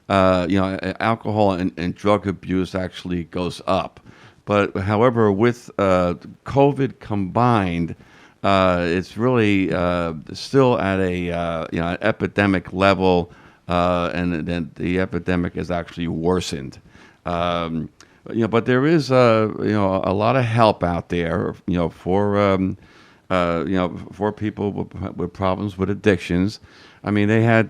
alcohol and drug abuse actually goes up. But however, with COVID combined, it's really still at a an epidemic level, and then the epidemic has actually worsened. But there is a lot of help out there, for people with problems with addictions. I mean, they had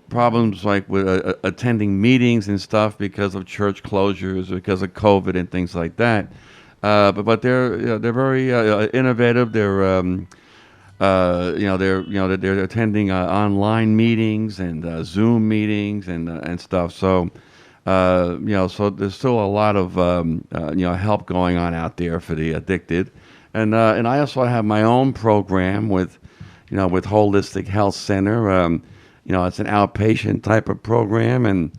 problems like with attending meetings and stuff because of church closures, because of COVID and things like that. But they're very innovative. They're attending online meetings and Zoom meetings and stuff. So so there's still a lot of help going on out there for the addicted, and I also have my own program with Holistic Health Center. It's an outpatient type of program, and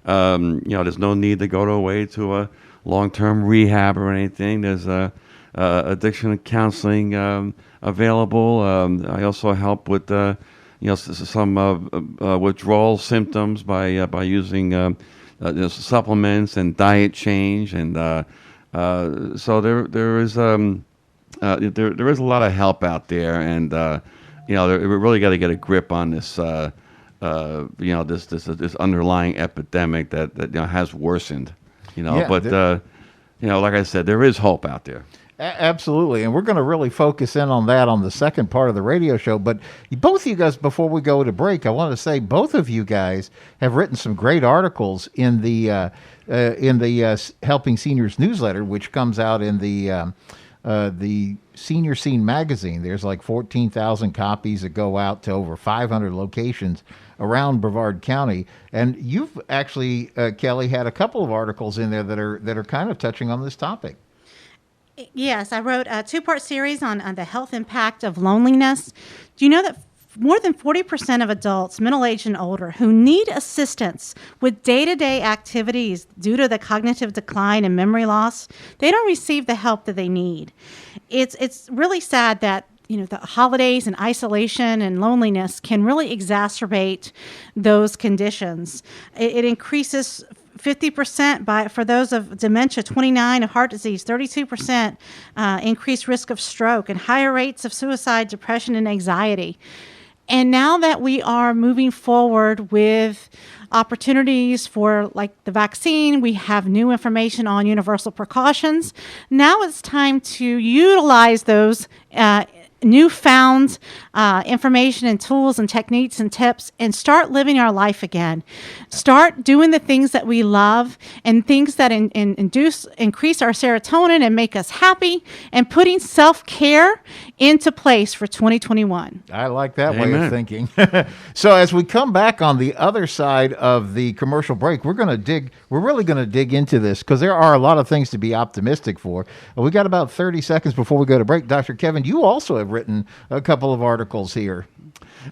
there's no need to go away to a long-term rehab or anything. There's addiction counseling available. I also help with some withdrawal symptoms by using supplements and diet change, and so there is a lot of help out there, and we really got to get a grip on this this underlying epidemic that has worsened. Like I said, there is hope out there. Absolutely, and we're going to really focus in on that on the second part of the radio show. But both of you guys, before we go to break, I want to say both of you guys have written some great articles in the Helping Seniors newsletter, which comes out in the Senior Scene magazine. There's like 14,000 copies that go out to over 500 locations around Brevard County, and you've actually, Kelly, had a couple of articles in there that are kind of touching on this topic. Yes, I wrote a two-part series on the health impact of loneliness. Do you know that more than 40% of adults, middle-aged and older, who need assistance with day-to-day activities due to the cognitive decline and memory loss, they don't receive the help that they need? It's really sad that the holidays and isolation and loneliness can really exacerbate those conditions. It increases 50% for those of dementia, 29% of heart disease, 32% increased risk of stroke, and higher rates of suicide, depression, and anxiety. And now that we are moving forward with opportunities for like the vaccine, we have new information on universal precautions. Now it's time to utilize those newfound information and tools and techniques and tips and start living our life again. Start doing the things that we love and things that increase our serotonin and make us happy, and putting self-care into place for 2021. I like that way of thinking. So as we come back on the other side of the commercial break, we're really going to dig into this because there are a lot of things to be optimistic for. We got about 30 seconds before we go to break. Dr. Kevin, you also have written a couple of articles here.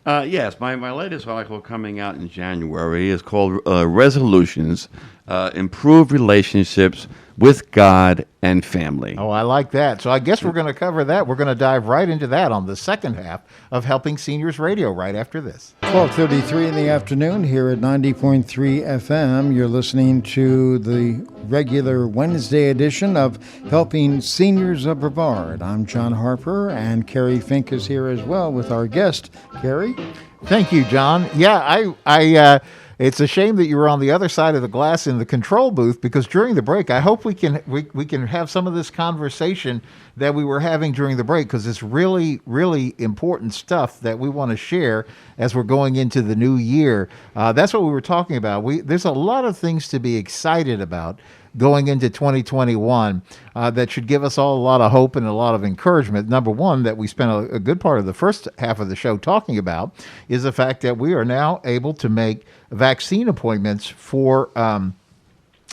Yes, my latest article coming out in January is called Resolutions, Improve Relationships with God and Family. Oh, I like that. So I guess we're going to cover that. We're going to dive right into that on the second half of Helping Seniors Radio right after this. 12:33 in the afternoon here at 90.3 FM. You're listening to the regular Wednesday edition of Helping Seniors of Brevard. I'm John Harper, and Kerry Fink is here as well with our guest, Kerry. Thank you, John. Yeah, I it's a shame that you were on the other side of the glass in the control booth, because during the break, I hope we can have some of this conversation that we were having during the break, because it's really, really important stuff that we want to share as we're going into the new year. That's what we were talking about. There's a lot of things to be excited about going into 2021 that should give us all a lot of hope and a lot of encouragement. Number one, that we spent a good part of the first half of the show talking about, is the fact that we are now able to make vaccine appointments for the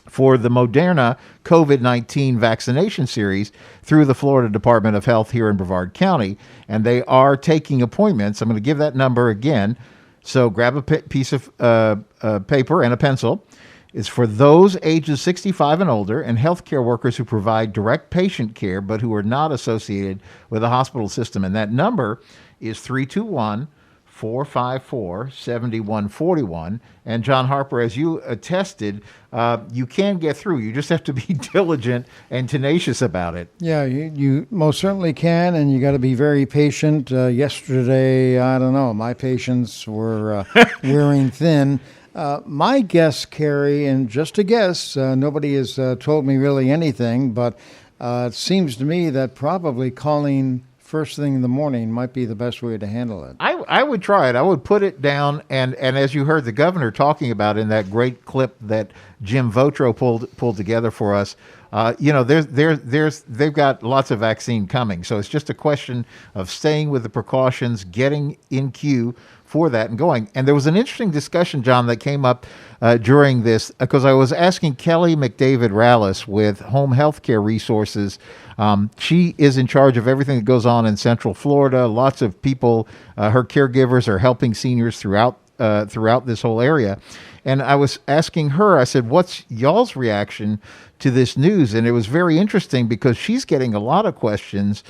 Moderna COVID-19 vaccination series through the Florida Department of Health here in Brevard County. And they are taking appointments. I'm going to give that number again. So grab a piece of paper and a pencil. It's for those ages 65 and older and healthcare workers who provide direct patient care but who are not associated with a hospital system. And that number is 321 454-7141. And John Harper, as you attested, you can get through. You just have to be diligent and tenacious about it. Yeah, you most certainly can, and you got to be very patient. Yesterday, I don't know, my patience were wearing thin. My guess, Kerry, and just a guess, nobody has told me really anything, but it seems to me that probably calling first thing in the morning might be the best way to handle it. I would try it. I would put it down, and as you heard the governor talking about in that great clip that Jim Votro pulled together for us, they've got lots of vaccine coming, so it's just a question of staying with the precautions, getting in queue for that and going. And there was an interesting discussion, John, that came up during this, because I was asking Kelly McDavid-Rallis with Home Healthcare Resources. She is in charge of everything that goes on in Central Florida. Lots of people, her caregivers, are helping seniors throughout this whole area. And I was asking her, I said, what's y'all's reaction to this news? And it was very interesting because she's getting a lot of questions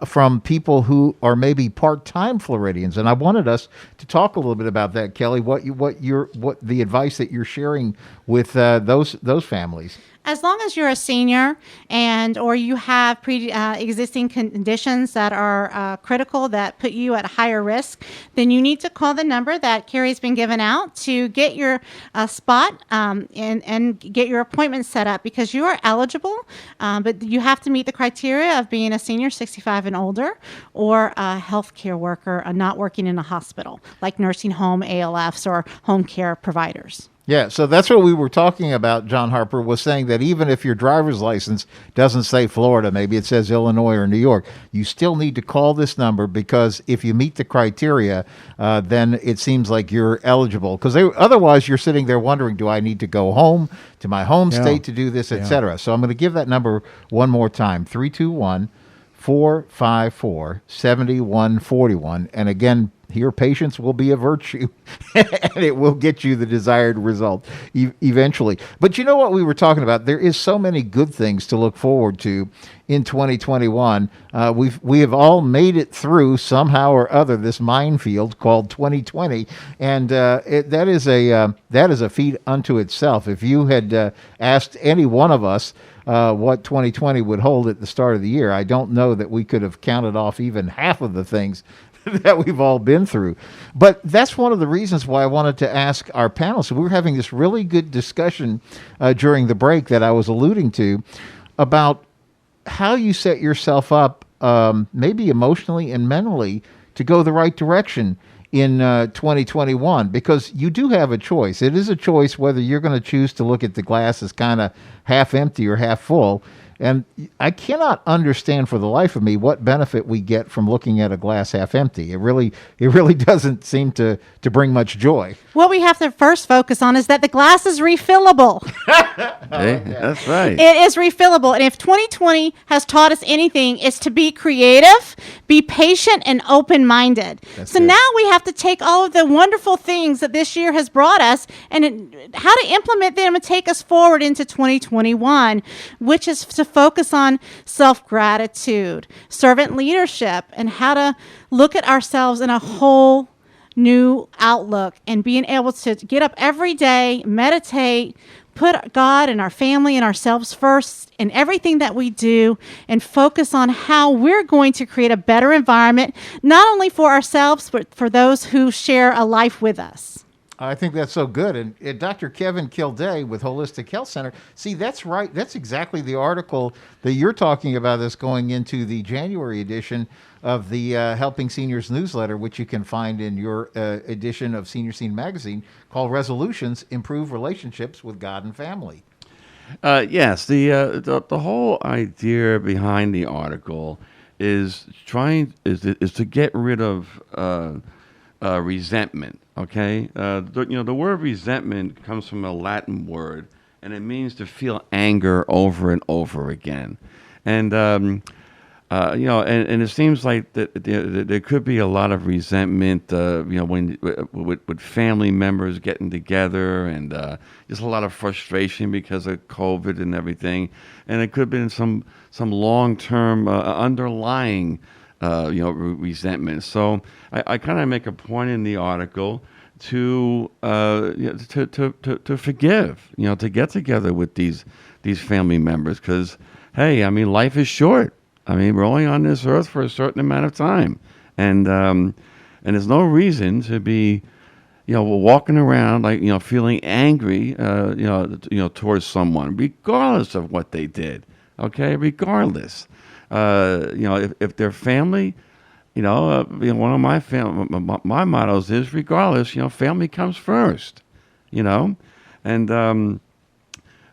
from people who are maybe part-time Floridians, and I wanted us to talk a little bit about that, Kelly. What the advice that you're sharing with those families. As long as you're a senior or you have existing conditions that are critical that put you at higher risk, then you need to call the number that Kerry's been given out to get your spot and get your appointment set up, because you are eligible, but you have to meet the criteria of being a senior 65 and older, or a healthcare worker not working in a hospital, like nursing home, ALFs, or home care providers. Yeah, so that's what we were talking about. John Harper was saying that even if your driver's license doesn't say Florida, maybe it says Illinois or New York, you still need to call this number, because if you meet the criteria, then it seems like you're eligible. Because otherwise you're sitting there wondering, do I need to go home to my home state to do this, etc. So I'm going to give that number one more time, 321-454-7141. And again, here, patience will be a virtue, and it will get you the desired result eventually. But you know what we were talking about? There is so many good things to look forward to in 2021. We have all made it through somehow or other this minefield called 2020, and that is a feat unto itself. If you had asked any one of us what 2020 would hold at the start of the year, I don't know that we could have counted off even half of the things that we've all been through. But that's one of the reasons why I wanted to ask our panelists. We were having this really good discussion during the break that I was alluding to about how you set yourself up, maybe emotionally and mentally, to go the right direction in 2021, because you do have a choice. It is a choice whether you're going to choose to look at the glass as kind of half empty or half full. And I cannot understand for the life of me what benefit we get from looking at a glass half empty. It really doesn't seem to bring much joy. What we have to first focus on is that the glass is refillable. Hey, that's right. It is refillable. And if 2020 has taught us anything, it's to be creative, be patient, and open-minded. So now we have to take all of the wonderful things that this year has brought us and how to implement them and take us forward into 2021, which is to focus on self-gratitude, servant leadership, and how to look at ourselves in a whole new outlook, and being able to get up every day, meditate, put God and our family and ourselves first in everything that we do, and focus on how we're going to create a better environment, not only for ourselves, but for those who share a life with us. I think that's so good. And Dr. Kevin Kilday with Holistic Health Center, see, that's right. That's exactly the article that you're talking about that's going into the January edition of the Helping Seniors newsletter, which you can find in your edition of Senior Scene magazine, called Resolutions, Improve Relationships with God and Family. Yes, the whole idea behind the article is to get rid of resentment. Okay, the word resentment comes from a Latin word, and it means to feel anger over and over again. And and it seems like that there could be a lot of resentment, when with family members getting together, and just a lot of frustration because of COVID and everything. And it could have been some long-term underlying resentment. So I kind of make a point in the article to to forgive, to get together with these family members, because hey, I mean, life is short. I mean, we're only on this earth for a certain amount of time, and there's no reason to be walking around like feeling angry towards someone, regardless of what they did. Okay, regardless, if they're family. One of my mottos is regardless, family comes first, and and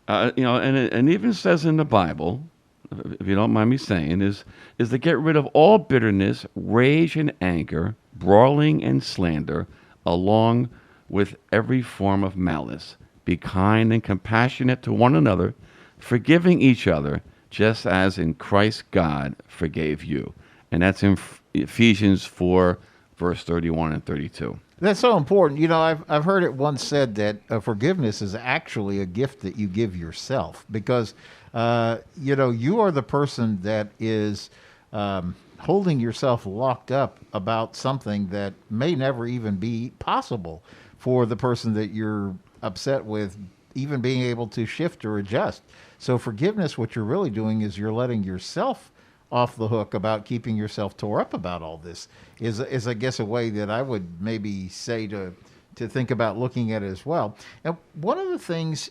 it even says in the Bible, if you don't mind me saying, is to get rid of all bitterness, rage and anger, brawling and slander, along with every form of malice. Be kind and compassionate to one another, forgiving each other, just as in Christ God forgave you. And that's in Ephesians 4, verse 31 and 32. That's so important. I've heard it once said that forgiveness is actually a gift that you give yourself, because, you are the person that is holding yourself locked up about something that may never even be possible for the person that you're upset with, even being able to shift or adjust. So forgiveness, what you're really doing is you're letting yourself off the hook about keeping yourself tore up about all this, is I guess a way that I would maybe say to think about looking at it as well. And one of the things,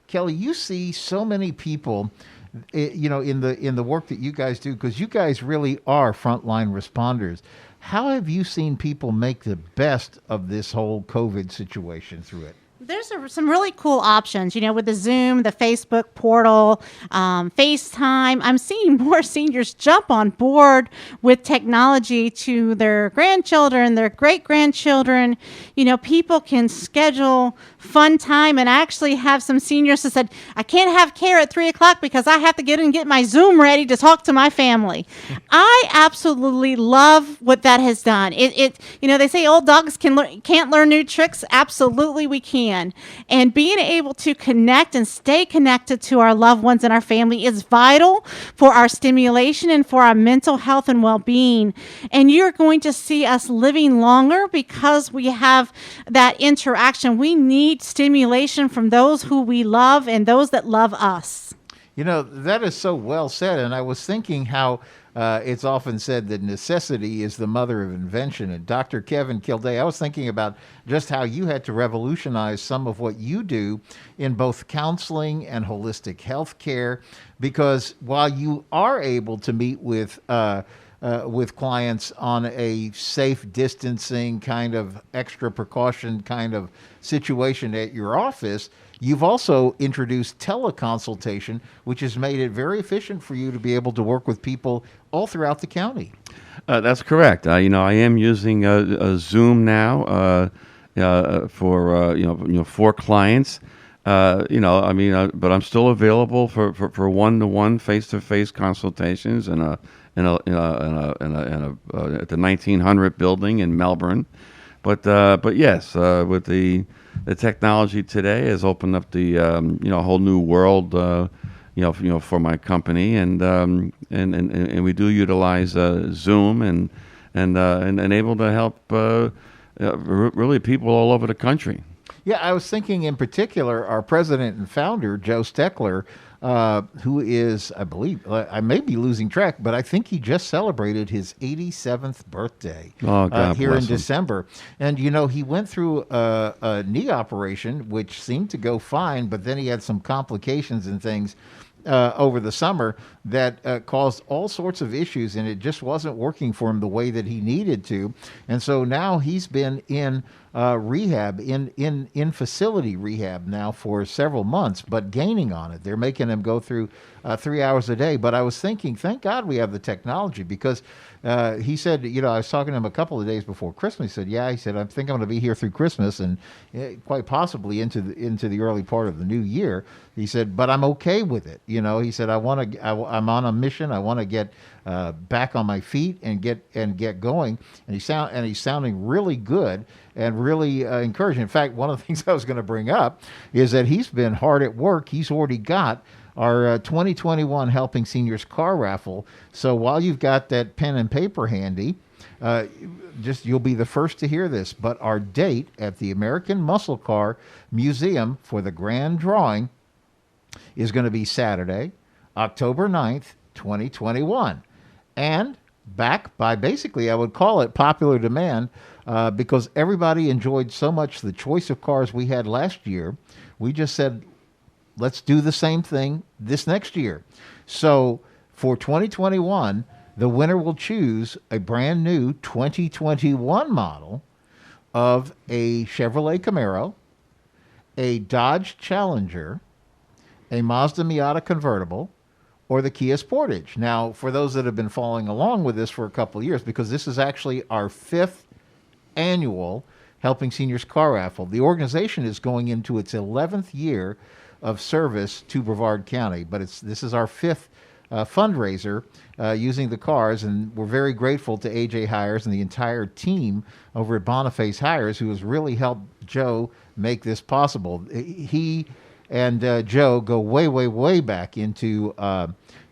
Kelly, you see so many people, in the work that you guys do, because you guys really are frontline responders. How have you seen people make the best of this whole COVID situation through it? There's some really cool options, with the Zoom, the Facebook portal, FaceTime. I'm seeing more seniors jump on board with technology to their grandchildren, their great-grandchildren. People can schedule fun time, and I actually have some seniors that said, I can't have care at 3 o'clock because I have to get in and get my Zoom ready to talk to my family. I absolutely love what that has done. They say old dogs can't learn new tricks. Absolutely, we can. And being able to connect and stay connected to our loved ones and our family is vital for our stimulation and for our mental health and well-being. And you're going to see us living longer because we have that interaction. We need stimulation from those who we love and those that love us. That is so well said. And I was thinking how it's often said that necessity is the mother of invention. And Dr. Kevin Kilday, I was thinking about just how you had to revolutionize some of what you do in both counseling and holistic health care, because while you are able to meet with clients on a safe distancing kind of extra precaution kind of situation at your office, you've also introduced teleconsultation, which has made it very efficient for you to be able to work with people all throughout the county. That's correct. I am using a Zoom now for clients. But I'm still available for one-to-one, face-to-face consultations at the 1900 building in Melbourne. But yes, with the technology today has opened up the whole new world for my company, and we do utilize Zoom and able to help really people all over the country. Yeah, I was thinking in particular, our president and founder, Joe Steckler, who is, I believe, I may be losing track, but I think he just celebrated his 87th birthday here in December. And, he went through a knee operation, which seemed to go fine, but then he had some complications and things over the summer that caused all sorts of issues, and it just wasn't working for him the way that he needed to. And so now he's been in rehab, in facility rehab now for several months, but gaining on it. They're making him go through 3 hours a day. But I was thinking, thank God we have the technology, because he said, I was talking to him a couple of days before Christmas. He said, I think I'm going to be here through Christmas and quite possibly into the early part of the new year. He said, but I'm okay with it. He said, I'm on a mission. I want to get back on my feet and get going. And he's sounding really good and really encouraging. In fact, one of the things I was going to bring up is that he's been hard at work. He's already got our 2021 Helping Seniors car raffle. So while you've got that pen and paper handy, you'll be the first to hear this, but our date at the American Muscle Car Museum for the grand drawing is going to be Saturday, October 9th, 2021. And back by basically, I would call it popular demand, because everybody enjoyed so much the choice of cars we had last year. We just said, let's do the same thing this next year. So for 2021, the winner will choose a brand new 2021 model of a Chevrolet Camaro, a Dodge Challenger, a Mazda Miata convertible, or the Kia Sportage. Now, for those that have been following along with this for a couple of years, because this is actually our 5th annual Helping Seniors car raffle, the organization is going into its 11th year of service to Brevard County, but this is our 5th fundraiser using the cars, and we're very grateful to AJ Hires and the entire team over at Boniface Hires, who has really helped Joe make this possible. He and Joe go way, way, way back into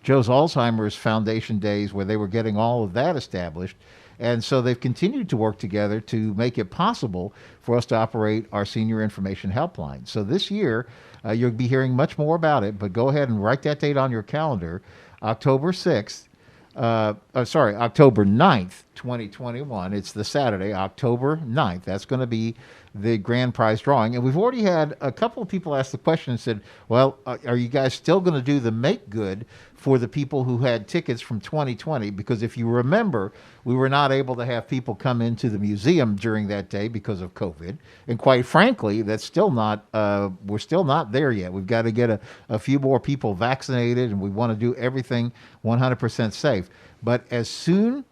Joe's Alzheimer's Foundation days, where they were getting all of that established. And so they've continued to work together to make it possible for us to operate our senior information helpline. So this year, you'll be hearing much more about it, but go ahead and write that date on your calendar, October 9th, 2021. It's the Saturday, October 9th. That's going to be the grand prize drawing. And we've already had a couple of people ask the question and said, well, are you guys still going to do the make good for the people who had tickets from 2020? Because if you remember, we were not able to have people come into the museum during that day because of COVID. And quite frankly, that's still not, we're still not there yet. We've got to get a few more people vaccinated, and we want to do everything 100% safe. But as soon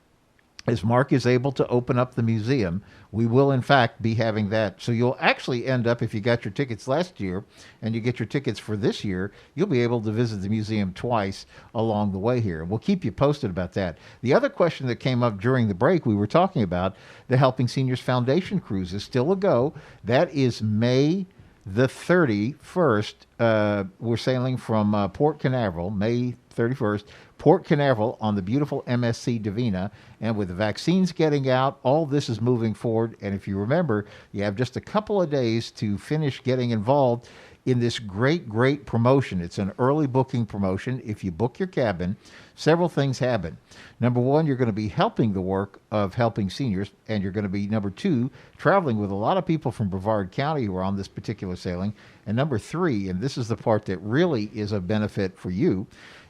as Mark is able to open up the museum, we will in fact be having that. So you'll actually end up, if you got your tickets last year and you get your tickets for this year, you'll be able to visit the museum twice along the way here. We'll keep you posted about that. The other question that came up during the break, we were talking about the Helping Seniors Foundation cruise is still a go. That is May the 31st. We're sailing from Port Canaveral, May 31st, Port Canaveral on the beautiful MSC Divina. And with the vaccines getting out, all this is moving forward. And if you remember, you have just a couple of days to finish getting involved in this great, great promotion. It's an early booking promotion. If you book your cabin, several things happen. Number one, you're going to be helping the work of helping seniors, and you're going to be, number two, traveling with a lot of people from Brevard County who are on this particular sailing. And number three, and this is the part that really is a benefit for you,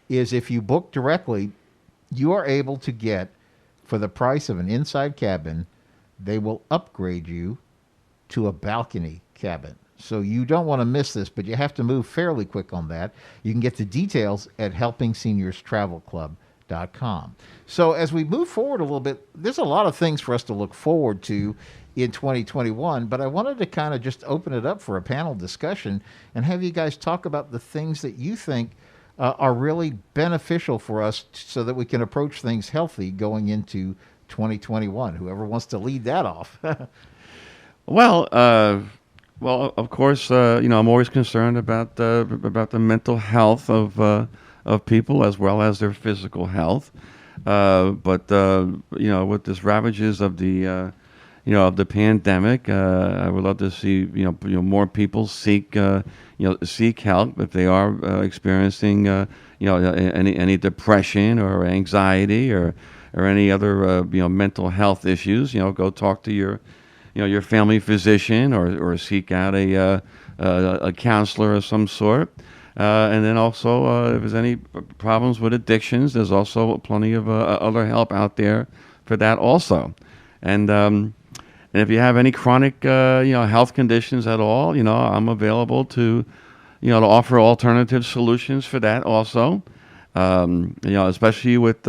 is if you book directly, you are able to get, for the price of an inside cabin, they will upgrade you to a balcony cabin. So you don't want to miss this, but you have to move fairly quick on that. You can get the details at helpingseniourstravelclub.com. So as we move forward a little bit, there's a lot of things for us to look forward to in 2021, but I wanted to kind of just open it up for a panel discussion and have you guys talk about the things that you think are really beneficial for us so that we can approach things healthy going into 2021. Whoever wants to lead that off. Well, of course, I'm always concerned about the mental health of people as well as their physical health. But with this ravages of the of the pandemic, I would love to see more people seek help if they are experiencing any depression or anxiety or any other mental health issues. Go talk to your family physician or seek out a counselor of some sort. And then also, if there's any problems with addictions, there's also plenty of other help out there for that also. And if you have any chronic, health conditions at all, I'm available to offer alternative solutions for that also. Especially with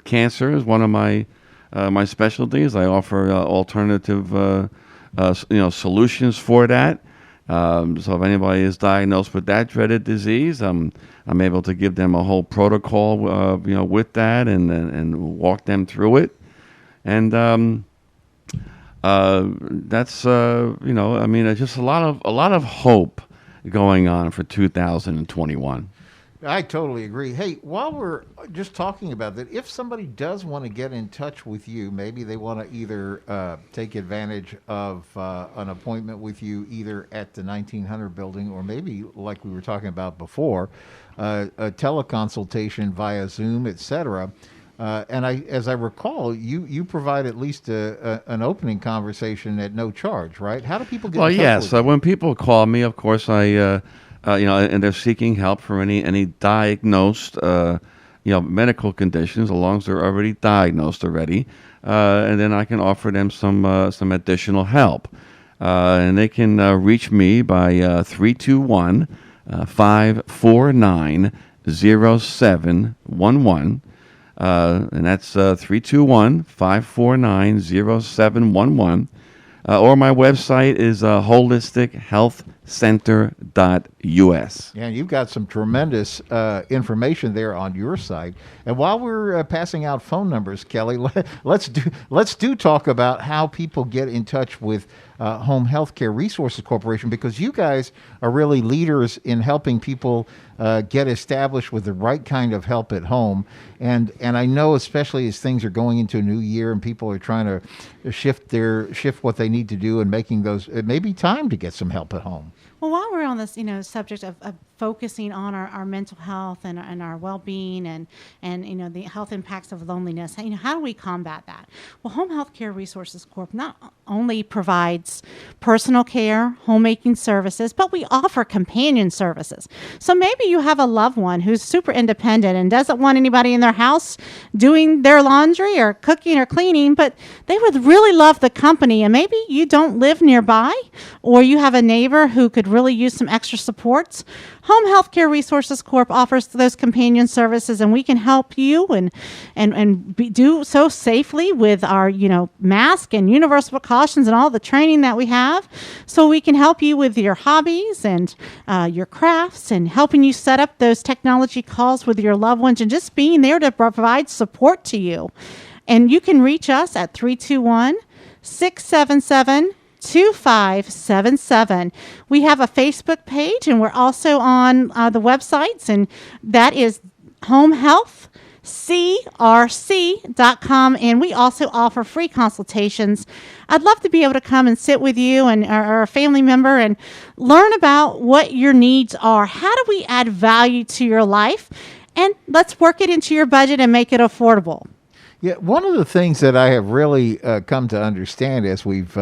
cancer is one of my specialties. I offer alternative, solutions for that. So if anybody is diagnosed with that dreaded disease, I'm able to give them a whole protocol, with that and walk them through it. And that's it's just a lot of hope going on for 2021. I totally agree. Hey, while we're just talking about that, if somebody does want to get in touch with you, maybe they want to either take advantage of an appointment with you either at the 1900 building or maybe, like we were talking about before, a teleconsultation via Zoom, etc. And as I recall, you provide at least an opening conversation at no charge, right? How do people get Well, in touch yes. with you? When people call me, of course, and they're seeking help for any diagnosed, medical conditions, as long as they're already diagnosed already, and then I can offer them some additional help, and they can reach me by 321 549 0711. And that's 321 549 0711. Or my website is holistichealthcenter.us. Yeah, you've got some tremendous information there on your site. And while we're passing out phone numbers, Kelly, let's do talk about how people get in touch with Home Healthcare Resources Corporation, because you guys are really leaders in helping people get established with the right kind of help at home. And I know, especially as things are going into a new year and people are trying to shift what they need to do and making those, it may be time to get some help at home. Well, while we're on this, subject of focusing on our mental health and our well-being and the health impacts of loneliness, how do we combat that? Well, Home Health Care Resources Corp not only provides personal care, homemaking services, but we offer companion services. So maybe you have a loved one who's super independent and doesn't want anybody in their house doing their laundry or cooking or cleaning, but they would really love the company, and maybe you don't live nearby, or you have a neighbor who could really use some extra supports. Home Healthcare Resources Corp offers those companion services, and we can help you do so safely with our mask and universal precautions and all the training that we have. So we can help you with your hobbies and your crafts, and helping you set up those technology calls with your loved ones, and just being there to provide support to you. And you can reach us at 321-677-2577. We have a Facebook page, and we're also on the websites, and that is homehealthcrc.com, and we also offer free consultations. I'd love to be able to come and sit with you and or a family member and learn about what your needs are. How do we add value to your life? And let's work it into your budget and make it affordable. Yeah, one of the things that I have really come to understand as we've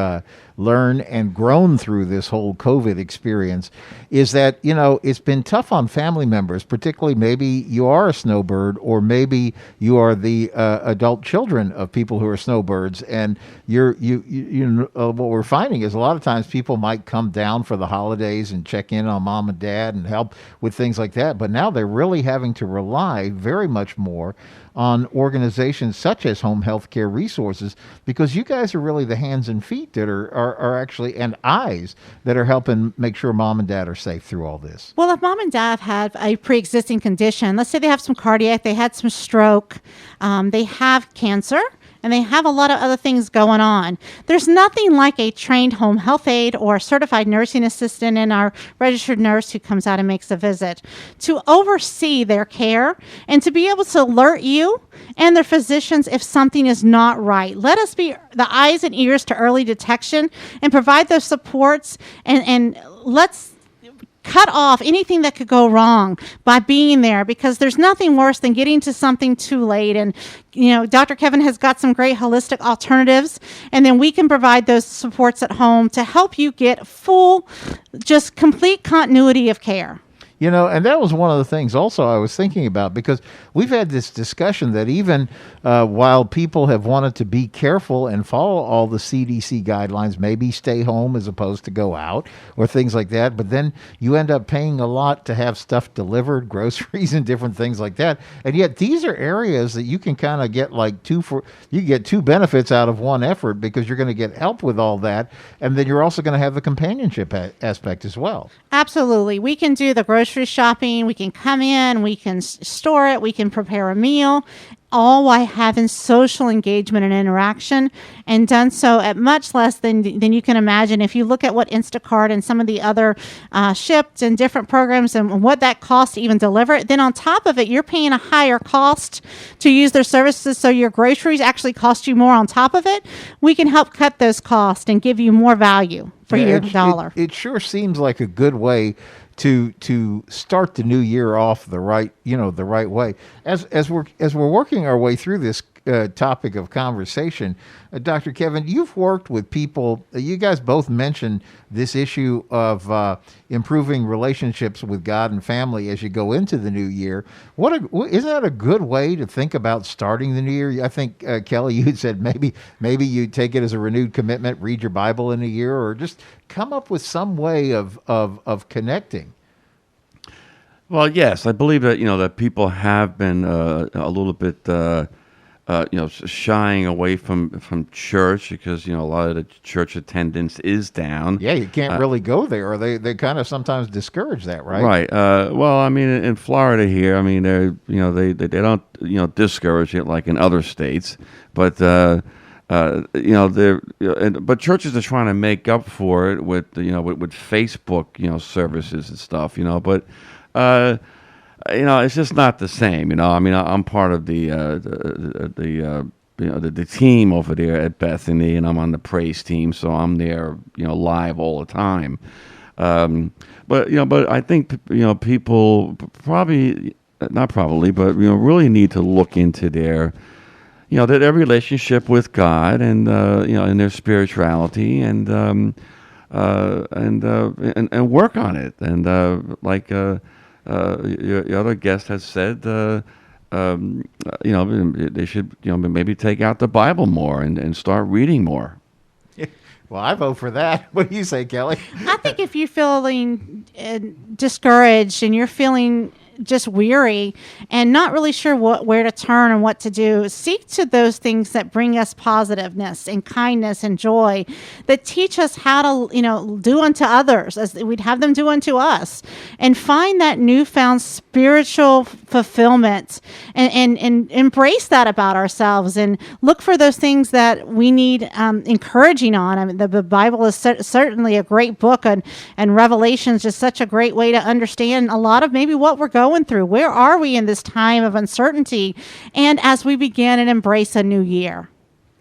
learned and grown through this whole COVID experience is that, it's been tough on family members, particularly maybe you are a snowbird, or maybe you are the adult children of people who are snowbirds. And what we're finding is a lot of times people might come down for the holidays and check in on mom and dad and help with things like that. But now they're really having to rely very much more on organizations such as Home Health Care Resources, because you guys are really the hands and feet that are actually, and eyes that are helping make sure mom and dad are safe through all this. Well, if mom and dad have a pre-existing condition, let's say they have some cardiac, they had some stroke, they have cancer, and they have a lot of other things going on, there's nothing like a trained home health aide or a certified nursing assistant and our registered nurse who comes out and makes a visit to oversee their care and to be able to alert you and their physicians if something is not right. Let us be the eyes and ears to early detection and provide those supports, and let's cut off anything that could go wrong by being there, because there's nothing worse than getting to something too late. And, Dr. Kevin has got some great holistic alternatives, and then we can provide those supports at home to help you get full, just complete continuity of care. And that was one of the things also I was thinking about, because we've had this discussion that even while people have wanted to be careful and follow all the CDC guidelines, maybe stay home as opposed to go out or things like that, but then you end up paying a lot to have stuff delivered, groceries and different things like that. And yet these are areas that you can kind of get you get two benefits out of one effort, because you're going to get help with all that. And then you're also going to have the companionship aspect as well. Absolutely. We can do the grocery shopping. We can come in, we can store it, we can prepare a meal. all while having social engagement and interaction, and done so at much less than you can imagine. If you look at what Instacart and some of the other Shipt and different programs and what that costs to even deliver it, then on top of it, you're paying a higher cost to use their services, so your groceries actually cost you more on top of it. We can help cut those costs and give you more value for your dollar. It sure seems like a good way to start the new year off the right way. As we're working our way through this topic of conversation, Dr. Kevin, you've worked with people. You guys both mentioned this issue of improving relationships with God and family as you go into the new year. Isn't that a good way to think about starting the new year? I think Kelly, you had said maybe you take it as a renewed commitment, read your Bible in a year, or just come up with some way of connecting. Well, yes, I believe that that people have been a little bit shying away from church because a lot of the church attendance is down. Yeah, you can't really go there, or they kind of sometimes discourage that, right? Right. Well, I mean, in Florida here, I mean, they don't discourage it like in other states, but but churches are trying to make up for it with with Facebook services and stuff, but. It's just not the same. I mean, I'm part of the team over there at Bethany, and I'm on the praise team, so I'm there, live all the time. But I think people probably not probably, but really need to look into their relationship with God and and their spirituality and work on it and your other guest has said, they should, maybe take out the Bible more and start reading more. Well, I vote for that. What do you say, Kelly? I think if you're feeling discouraged and you're feeling just weary and not really sure where to turn and what to do, seek to those things that bring us positiveness and kindness and joy, that teach us how to do unto others as we'd have them do unto us, and find that newfound spiritual fulfillment and embrace that about ourselves and look for those things that we need encouraging on. I mean, the Bible is certainly a great book, and Revelation is just such a great way to understand a lot of maybe what we're going through. Where are we in this time of uncertainty? And as we begin and embrace a new year.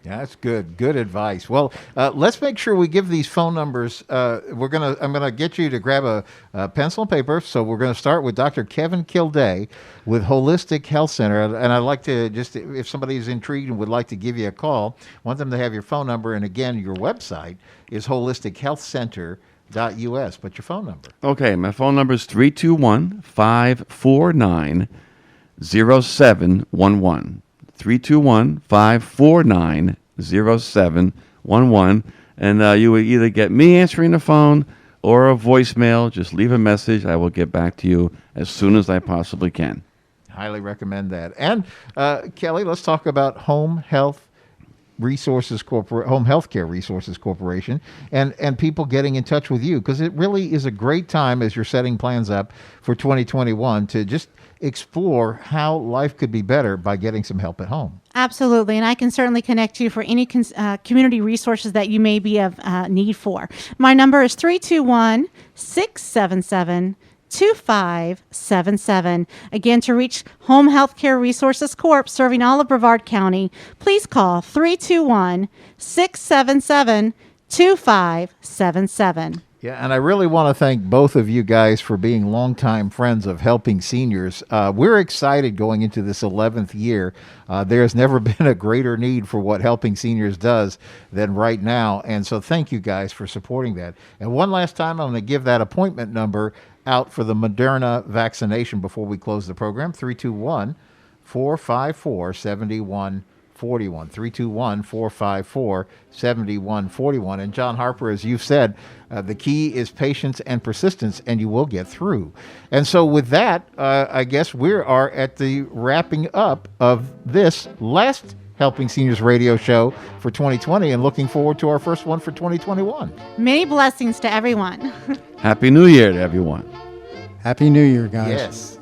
Yeah, that's good. Good advice. Well, let's make sure we give these phone numbers. I'm gonna get you to grab a pencil and paper. So we're gonna start with Dr. Kevin Kilday with Holistic Health Center, and I'd like to just, if somebody's intrigued and would like to give you a call, want them to have your phone number, and again, your website is holistichealthcenter.us. But your phone number. Okay, my phone number is 321-549-0711. 321-549-0711. And you would either get me answering the phone or a voicemail. Just leave a message. I will get back to you as soon as I possibly can. Highly recommend that. And Kelly, let's talk about Home Healthcare Resources Corporation, and people getting in touch with you, because it really is a great time as you're setting plans up for 2021 to just explore how life could be better by getting some help at home. Absolutely, and I can certainly connect you for any community resources that you may be of need for. My number is 321-677-2577. Again, to reach Home Healthcare Resources Corp, serving all of Brevard County, please call 321-677-2577. Yeah, and I really want to thank both of you guys for being longtime friends of helping seniors. We're excited going into this 11th year. There's never been a greater need for what helping seniors does than right now. And so thank you guys for supporting that. And one last time, I'm going to give that appointment number out for the Moderna vaccination before we close the program. 321-454-7141. 321-454-7141. And John Harper, as you've said, the key is patience and persistence, and you will get through. And so with that, I guess we are at the wrapping up of this last Helping Seniors radio show for 2020, and looking forward to our first one for 2021. Many blessings to everyone. Happy New Year to everyone. Happy New Year, guys. Yes.